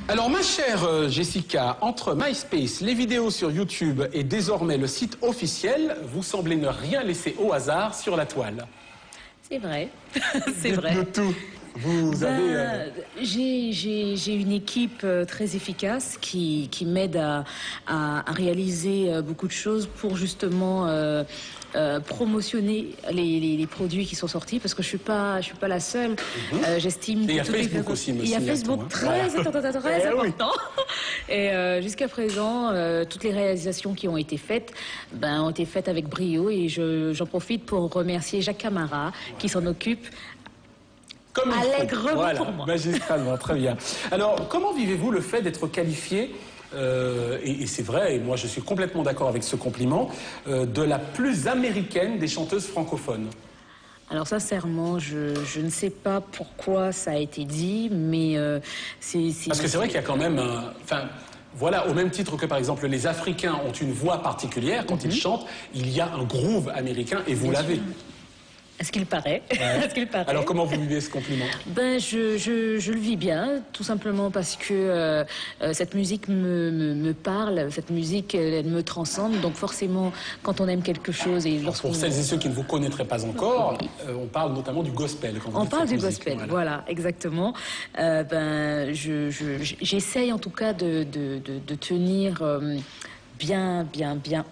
Alors ma chère Jessica, entre MySpace, les vidéos sur YouTube et désormais le site officiel, vous semblez ne rien laisser au hasard sur la toile. C'est vrai, c'est vrai. De tout. Vous avez... J'ai une équipe très efficace qui m'aide à réaliser beaucoup de choses pour justement promotionner les produits qui sont sortis, parce que je suis pas la seule. J'estime. Et il y a Facebook aussi, il y a Facebook très important. Et jusqu'à présent, toutes les réalisations qui ont été faites, ont été faites avec brio, et j'en profite pour remercier Jacques Camara qui s'en occupe. Comme allègrement voilà, pour moi. Magistralement, très bien. Alors, comment vivez-vous le fait d'être qualifié, et c'est vrai, et moi je suis complètement d'accord avec ce compliment, de la plus américaine des chanteuses francophones? Alors sincèrement, je ne sais pas pourquoi ça a été dit, mais c'est... Parce que c'est vrai qu'il y a quand même voilà, au même titre que par exemple les Africains ont une voix particulière quand ils chantent, il y a un groove américain et vous l'avez. À ce qu'il paraît. Ouais. À ce qu'il paraît. Alors comment vous vivez ce compliment? Je le vis bien, tout simplement parce que cette musique me parle, cette musique elle me transcende, donc forcément quand on aime quelque chose et pour celles et ceux qui ne vous connaîtraient pas encore, on parle notamment du gospel. Quand on parle du gospel, voilà, exactement. J'essaye en tout cas de tenir bien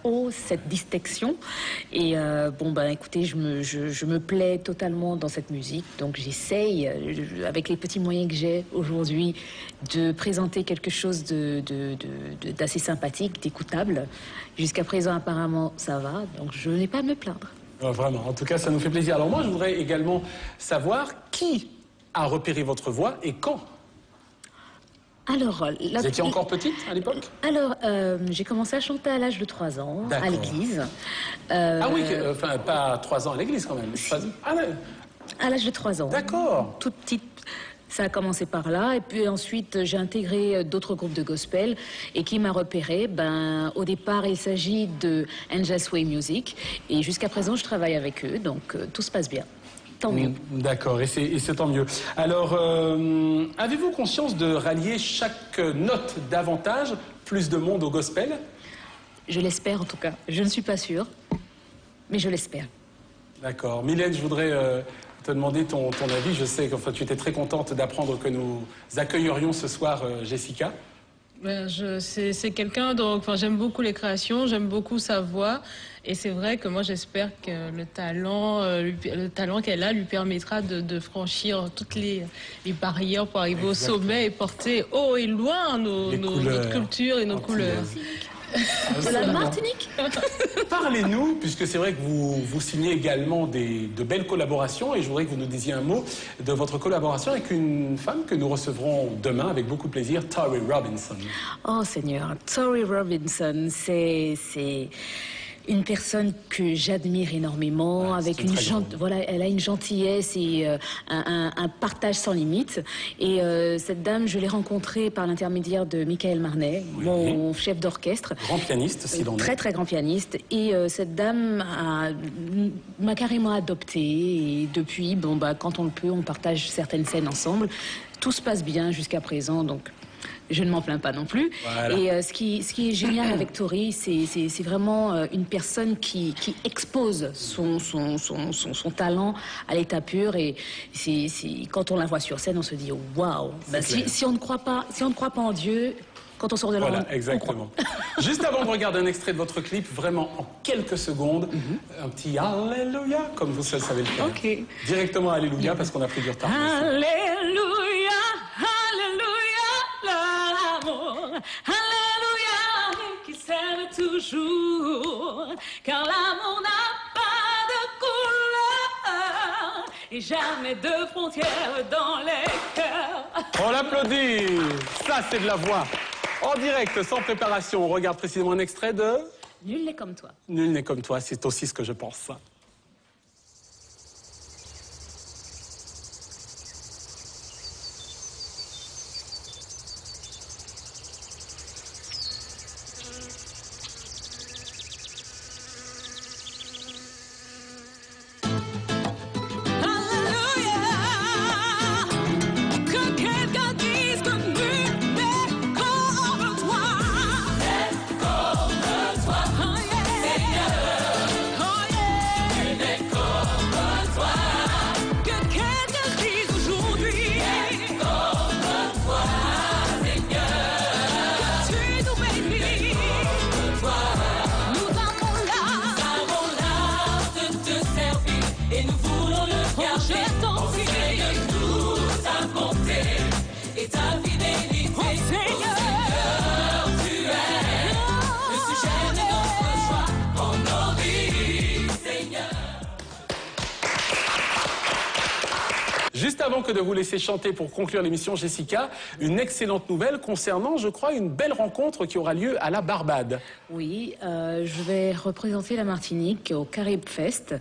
haut cette distinction, et écoutez, je me plais totalement dans cette musique, donc j'essaye avec les petits moyens que j'ai aujourd'hui de présenter quelque chose d'assez sympathique, d'écoutable. Jusqu'à présent apparemment ça va, donc je n'ai pas à me plaindre. Vraiment, en tout cas ça nous fait plaisir. Alors moi je voudrais également savoir qui a repéré votre voix et quand. Alors, vous étiez encore petite à l'époque? Alors, j'ai commencé à chanter à l'âge de 3 ans, à l'église. Ah oui, enfin pas 3 ans à l'église quand même. À l'âge de 3 ans. D'accord. Toute petite. Ça a commencé par là, et puis ensuite j'ai intégré d'autres groupes de gospel, et qui m'a repéré. Au départ il s'agit de Angels Way Music, et jusqu'à présent je travaille avec eux, donc tout se passe bien. Tant mieux. D'accord, et c'est tant mieux. Alors, avez-vous conscience de rallier chaque note davantage plus de monde au gospel? Je l'espère en tout cas. Je ne suis pas sûre, mais je l'espère. D'accord. Mylène, je voudrais te demander ton avis. Je sais que tu étais très contente d'apprendre que nous accueillerions ce soir Jessica. C'est quelqu'un, donc j'aime beaucoup les créations, j'aime beaucoup sa voix, et c'est vrai que moi j'espère que le talent qu'elle a lui permettra de franchir toutes les barrières pour arriver au sommet et porter haut et loin notre culture et nos couleurs. De la Martinique. Parlez-nous, puisque c'est vrai que vous signez également de belles collaborations, et je voudrais que vous nous disiez un mot de votre collaboration avec une femme que nous recevrons demain avec beaucoup de plaisir, Tori Robinson. Oh Seigneur, Tori Robinson, c'est une personne que j'admire énormément, avec elle a une gentillesse et un partage sans limite. Et cette dame, je l'ai rencontrée par l'intermédiaire de Michael Marnet, mon chef d'orchestre. Grand pianiste, s'il en est. Très grand pianiste. Et cette dame m'a carrément adoptée. Et depuis, quand on le peut, on partage certaines scènes ensemble. Tout se passe bien jusqu'à présent, donc je ne m'en plains pas non plus. Voilà. Et ce qui est génial avec Tori, c'est vraiment une personne qui expose son talent à l'état pur. Et quand on la voit sur scène, on se dit waouh. Si on ne croit pas en Dieu, quand on sort de là, voilà, exactement. Juste avant de regarder un extrait de votre clip, vraiment en quelques secondes, un petit Alléluia, comme vous seul savez le faire. Okay. Directement Alléluia, parce qu'on a pris du retard. Alléluia, Alléluia, l'amour, Alléluia, qui s'aime toujours, car l'amour n'a pas de couleur et jamais de frontières dans les cœurs. On l'applaudit. Ça, c'est de la voix. En direct, sans préparation, on regarde précisément un extrait de... Nul n'est comme toi. Nul n'est comme toi, c'est aussi ce que je pense. Alléluia, que quelqu'un dise que nul n'est Juste avant que de vous laisser chanter pour conclure l'émission, Jessica, une excellente nouvelle concernant, je crois, une belle rencontre qui aura lieu à la Barbade. Oui, je vais représenter la Martinique au Carib Fest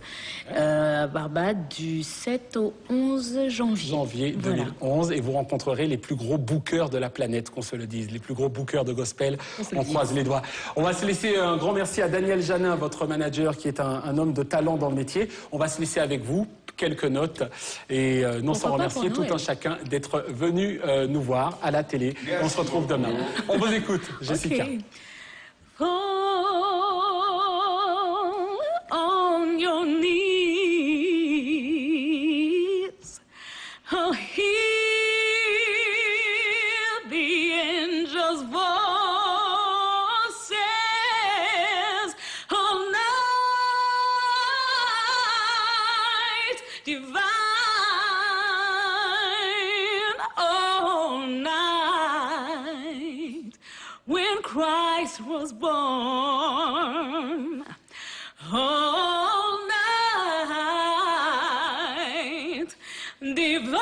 à Barbade du 7 au 11 janvier. Janvier 2011, et vous rencontrerez les plus gros bookers de la planète, qu'on se le dise, les plus gros bookers de gospel. On croise les doigts. On va se laisser un grand merci à Daniel Janin, votre manager, qui est un homme de talent dans le métier. On va se laisser avec vous quelques notes et non sans remercier tout un chacun d'être venu nous voir à la télé. Merci. On se retrouve demain. On vous écoute, Jessica. Okay. Fall on your knees. Oh, hear the angels' voices all night divine, all night when Christ was born, all night divine.